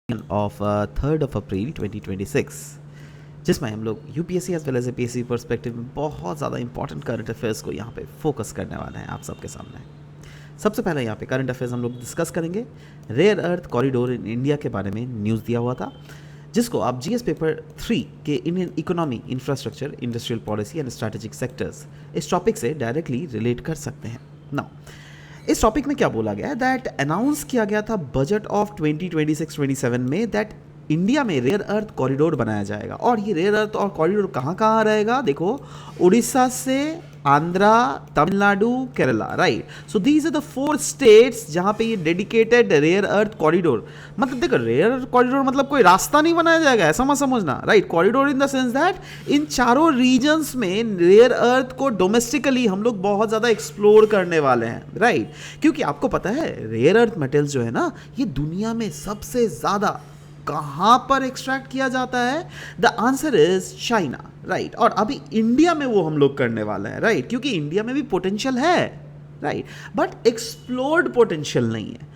Of 3rd of April 2026, जिसमें हम लोग UPSC as well as APSC perspective में बहुत ज़्यादा इंपॉर्टेंट करंट अफेयर्स को यहाँ पे फोकस करने वाले हैं आप सबके सामने। सबसे पहले यहाँ पे करंट अफेयर्स हम लोग डिस्कस करेंगे। Rare earth corridor in India के बारे में न्यूज़ दिया हुआ था, जिसको आप जीएस पेपर 3 के Indian economy, infrastructure, industrial policy and strategic sectors इस टॉपिक से डायरेक्टली रिलेट कर सकते हैं। नाउ इस टॉपिक में क्या बोला गया है दैट अनाउंस किया गया था बजट ऑफ 2026-27 में दैट इंडिया में रेयर अर्थ कॉरिडोर बनाया जाएगा। और ये रेयर अर्थ और कॉरिडोर कहाँ कहाँ रहेगा, देखो उड़ीसा से Andhra, Tamil Nadu, Kerala, right. So these are the 4 states जहाँ पे ये डेडिकेटेड रेयर अर्थ कॉरिडोर, मतलब देखो रेयर अर्थ कॉरिडोर मतलब कोई रास्ता नहीं बनाया जाएगा, ऐसा मत समझना, right. Corridor in the sense that in चारों रीजन्स में रेयर अर्थ को डोमेस्टिकली हम लोग बहुत ज़्यादा एक्सप्लोर करने वाले हैं, राइट। क्योंकि आपको पता है रेयर अर्थ मेटल्स जो है ना, ये दुनिया में सबसे ज़्यादा कहाँ पर एक्सट्रैक्ट किया जाता है? The answer is China, right. और अभी इंडिया में वो हम लोग करने वाले हैं, राइट, क्योंकि इंडिया में भी पोटेंशियल है, राइट, बट एक्सप्लोर्ड पोटेंशियल नहीं है।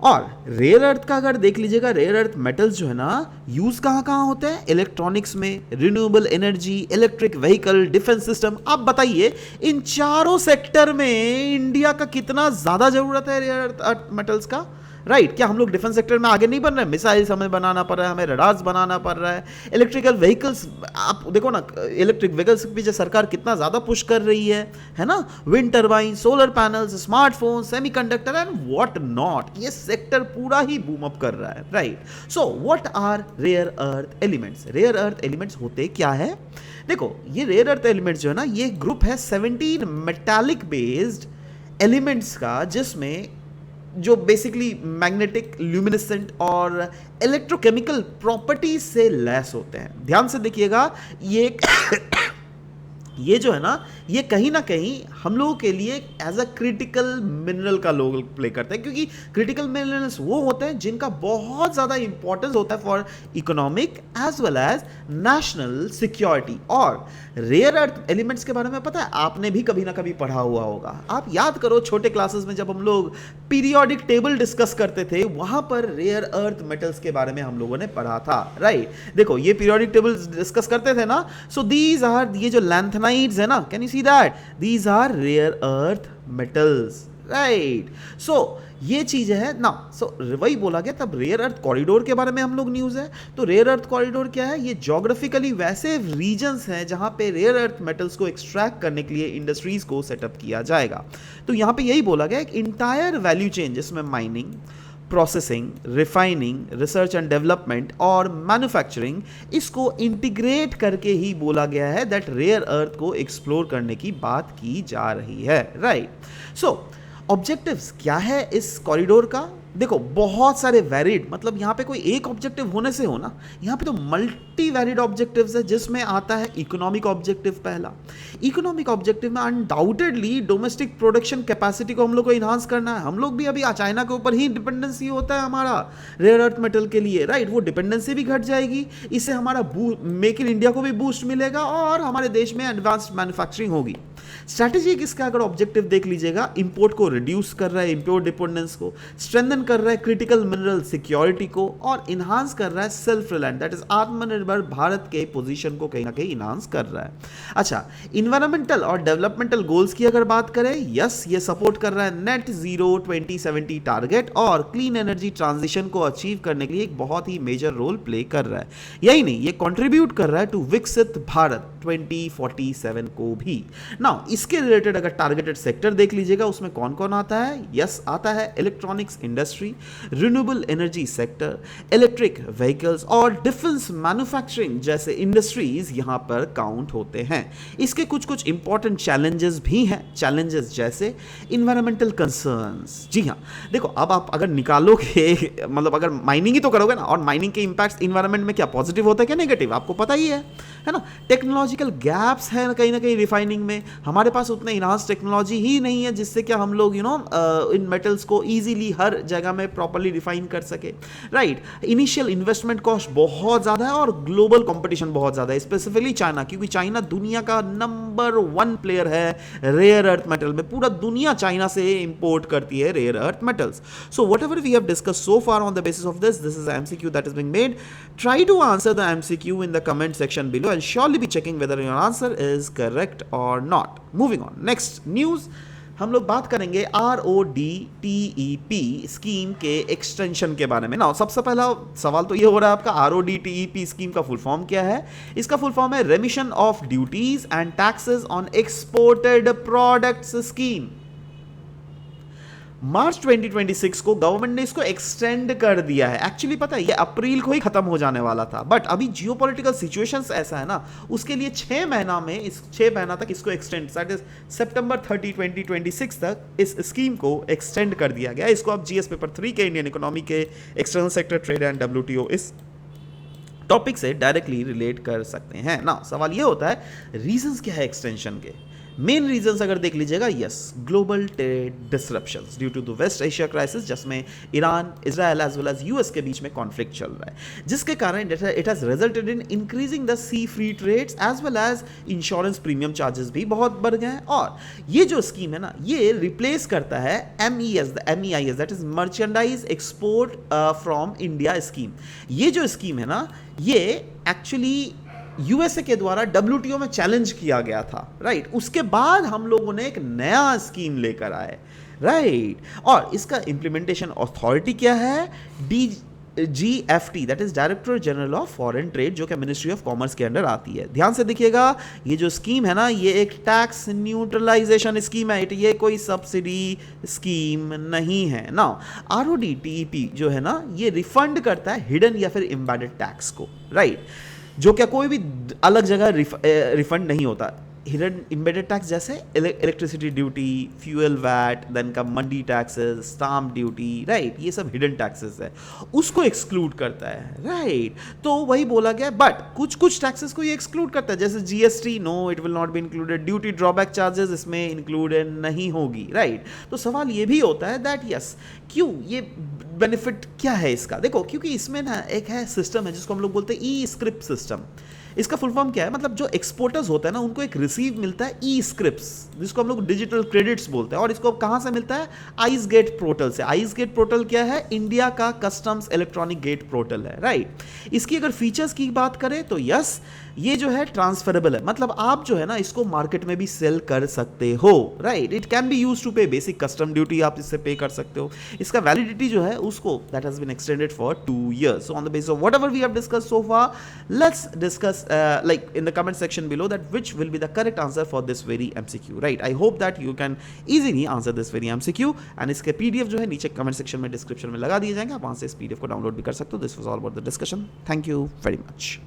और रेयर अर्थ का अगर देख लीजिएगा, रेयर अर्थ मेटल्स जो है ना यूज कहाँ कहाँ होते हैं? इलेक्ट्रॉनिक्स में, renewable energy, electric vehicle, defence system. आप बताइए इन चारों सेक्टर में इंडिया का कितना ज्यादा जरूरत है रेयर अर्थ मेटल्स का, राइट। क्या हम लोग डिफेंस सेक्टर में आगे नहीं बन रहे हैं? मिसाइल्स हमें बनाना पड़ रहा है, हमें रडार्स बनाना पड़ रहा है, इलेक्ट्रिकल व्हीकल्स, आप देखो ना इलेक्ट्रिक व्हीकल्स के पीछे सरकार कितना ज़्यादा पुश कर रही है ना। Wind turbine, solar panels, smartphone, semiconductor and what not, ये सेक्टर पूरा ही बूम अप कर रहा है, right. So what are rare earth elements? Rare earth elements होते क्या है? देखो ये रेयर अर्थ एलिमेंट्स जो है ना, ये ग्रुप है 17 मेटालिक बेस्ड एलिमेंट्स का, जिसमें जो बेसिकली मैग्नेटिक, ल्यूमिनेसेंट और इलेक्ट्रोकेमिकल प्रॉपर्टीज से लैस होते हैं। ध्यान से देखिएगा, ये जो है ना, ये कहीं ना कहीं हम लोगों के लिए एज अ क्रिटिकल मिनरल का रोल प्ले करते हैं, क्योंकि क्रिटिकल मिनरल्स वो होते हैं जिनका बहुत ज़्यादा इंपॉर्टेंस होता है for economic as well as national security. और रेयर अर्थ एलिमेंट्स के बारे में पता है, आपने भी कभी ना कभी पढ़ा हुआ होगा। आप याद करो छोटे क्लासेस में जब हम लोग पीरियोडिक टेबल डिस्कस करते थे, वहां पर रेयर अर्थ मेटल्स के बारे में हम लोगों ने पढ़ा था, राइट। देखो ये पीरियोडिक टेबल डिस्कस करते थे ना, सो दीज आर, ये जो लैंथेनाइड्स है ना, can you see that these are rare earth metals, right. So ये चीज है ना। सो वही बोला गया तब रेयर अर्थ कॉरिडोर के बारे में हम लोग न्यूज है। तो रेयर अर्थ कॉरिडोर क्या है? ये ज्योग्राफिकली वैसे रीजन्स हैं जहां पे रेयर अर्थ मेटल्स को एक्सट्रैक्ट करने के लिए इंडस्ट्रीज को सेटअप किया जाएगा। तो यहां पे यही बोला गया एक इंटायर वैल्यू चेन, जिसमें mining, processing, refining, research and development और मैन्युफैक्चरिंग, इसको इंटीग्रेट करके ही बोला गया है दैट रेयर अर्थ को एक्सप्लोर करने की बात की जा रही है, राइट। सो ऑब्जेक्टिव्स क्या है इस कॉरिडोर का? देखो बहुत सारे वैरिड, मतलब यहाँ पे कोई एक ऑब्जेक्टिव होने से हो ना, यहाँ पे तो मल्टी वैरिड ऑब्जेक्टिव्स है, जिसमें आता है इकोनॉमिक ऑब्जेक्टिव। पहला इकोनॉमिक ऑब्जेक्टिव में अनडाउटेडली डोमेस्टिक प्रोडक्शन कैपेसिटी को हम लोग को इन्हांस करना है। हम लोग भी अभी चाइना के ऊपर ही डिपेंडेंसी होता है हमारा रेयर अर्थ मेटल के लिए, राइट। वो डिपेंडेंसी भी घट जाएगी, इससे हमारा मेक इन इंडिया को भी बूस्ट मिलेगा और हमारे देश में एडवांस्ड मैन्युफैक्चरिंग होगी। स्ट्रैटेजी किसका अगर ऑब्जेक्टिव देख लीजिएगा, इंपोर्ट को रिड्यूस कर रहा है, इंपोर्ट डिपेंडेंस को स्ट्रेंथन कर रहा है, क्रिटिकल मिनरल सिक्योरिटी को, और इन्हांस कर रहा है सेल्फ रिलायंट, दैट इज आत्मनिर्भर भारत के पोजीशन को कहीं ना कहीं इन्हांस कर रहा है। अच्छा, इन्वायरमेंटल और डेवलपमेंटल गोल्स की अगर बात करें, यस ये सपोर्ट कर रहा है नेट जीरो 2070 टारगेट और क्लीन एनर्जी ट्रांजिशन को अचीव करने के लिए एक बहुत ही मेजर रोल प्ले कर रहा है। यही नहीं, ये कंट्रीब्यूट कर रहा है टू विकसित भारत 2047 को भी। नाउ इसके रिलेटेड अगर टारगेटेड सेक्टर देख लीजिएगा, उसमें कौन कौन आता है? यस आता है electronics industry, renewable energy sector, electric vehicles और डिफेंस मैन्युफैक्चरिंग जैसे इंडस्ट्रीज यहां पर काउंट होते हैं। इसके कुछ कुछ इंपॉर्टेंट चैलेंजेस भी हैं, चैलेंजेस जैसे इन्वायरमेंटल कंसर्न्स। जी हाँ, देखो अब आप अगर निकालोगे, मतलब अगर माइनिंग ही तो करोगे ना, और माइनिंग के इंपैक्ट्स इन्वायरमेंट में क्या पॉजिटिव होता है क्या नेगेटिव, आपको पता ही है ना। टेक्नोलॉजिकल गैप्स है कहीं ना कहीं रिफाइनिंग में, हमारे पास उतने इनहांस टेक्नोलॉजी ही नहीं है जिससे क्या हम लोग इन मेटल्स को ईजिली हर जगह में प्रॉपरली रिफाइन कर सके, राइट। इनिशियल इन्वेस्टमेंट कॉस्ट बहुत ज़्यादा है और ग्लोबल कंपटीशन बहुत ज़्यादा है, स्पेसिफिकली चाइना, क्योंकि चाइना दुनिया का नंबर 1 प्लेयर है रेयर अर्थ मेटल में। पूरा दुनिया चाइना से इंपोर्ट करती है rare earth metals. So whatever we have discuss so far on the basis of this is MCQ that is being made. Try to answer the MCQ in the comment section below and surely be checking whether your answer is correct or not. Moving on, next news, हम लोग बात करेंगे RODTEP scheme के extension के बारे में ना। सबसे पहला सवाल तो ये हो रहा है आपका, RODTEP स्कीम का फुल फॉर्म क्या है? इसका फुल फॉर्म है remission of duties and taxes on exported products scheme. March 2026 को गवर्नमेंट ने इसको एक्सटेंड कर दिया है। एक्चुअली पता है ये अप्रैल को ही खत्म हो जाने वाला था, बट अभी जियोपॉलिटिकल सिचुएशंस ऐसा है ना, उसके लिए 6 महीना तक इसको एक्सटेंड, दैट इज सितंबर 30, 2026 तक इस स्कीम को एक्सटेंड कर दिया गया। इसको आप GS पेपर 3 के इंडियन इकोनॉमी के external sector trade and WTO इस टॉपिक से डायरेक्टली रिलेट कर सकते हैं ना। सवाल ये होता है रीजंस क्या है एक्सटेंशन के? मेन रीजंस अगर देख लीजिएगा, yes, global trade disruptions due to the West Asia crisis, जिसमें Iran, Israel as well as US के बीच में कॉन्फ्लिक्ट चल रहा है, जिसके कारण it has resulted in increasing the sea free trades as well as insurance premium charges भी बहुत बढ़ गए हैं। और ये जो स्कीम है ना, ये रिप्लेस करता है MEIS that is merchandise export from India scheme. ये जो स्कीम है ना, ये एक्चुअली USA के द्वारा WTO में चैलेंज किया गया था, राइट। उसके बाद हम लोगों ने एक नया स्कीम लेकर आए, राइट। और इसका इंप्लीमेंटेशन अथॉरिटी क्या है? DGFT that is director general of foreign trade, जो कि मिनिस्ट्री ऑफ कॉमर्स के अंडर आती है। ध्यान से देखिएगा, ये जो स्कीम है ना, ये एक टैक्स न्यूट्रलाइजेशन स्कीम है, ये कोई सब्सिडी स्कीम नहीं है ना। RODTEP जो है ना, ये रिफंड करता है हिडन या फिर एम्बेडेड टैक्स को, राइट, जो क्या कोई भी अलग जगह रिफंड नहीं होता। हिडन एम्बेडेड टैक्स जैसे electricity duty, fuel VAT, then का mandi taxes, stamp duty, right, ये सब हिडन टैक्सेस है, उसको एक्सक्लूड करता है, राइट। तो वही बोला गया, बट कुछ टैक्सेस को ये एक्सक्लूड करता है, जैसे GST, no it will not be included, duty drawback charges इसमें इंक्लूडेड नहीं होगी, राइट। तो सवाल ये भी होता है दैट यस, क्यों, ये बेनिफिट क्या है इसका? देखो, क्योंकि इसमें ना एक है सिस्टम है जिसको हम लोग बोलते हैं ई-स्क्रिप्ट सिस्टम। इसका फुल फॉर्म क्या है? मतलब जो एक्सपोर्टर्स होता है ना, उनको एक रिसीव मिलता है ई-स्क्रिप्ट्स, जिसको हम लोग डिजिटल क्रेडिट्स बोलते हैं। और इसको कहाँ से मिलता है? आइस गेट पोर्टल से। आइस गेट पोर्टल क्या है? इंडिया का कस्टम्स इलेक्ट्रॉनिक गेट पोर्टल है, राइट। इसकी अगर फीचर्स की बात करें तो यस, ये जो है ट्रांसफरेबल है, मतलब आप जो है ना इसको मार्केट में भी सेल कर सकते हो, right. It can be use to pay basic custom duty, आप इससे पे कर सकते हो। इसका वैलिडिटी जो है उसको that has been extended for 2 years। So on the basis of whatever we have discussed so far, let's discuss like in the comment section below that which will be the correct answer for this very MCQ, right? I hope that you can easily answer this very MCQ, and इसके PDF जो है नीचे comment section में description में लगा दिए जाएंगे, आप वहाँ से इस PDF को डाउनलोड भी कर सकते हो। This was all about the discussion. Thank you very much.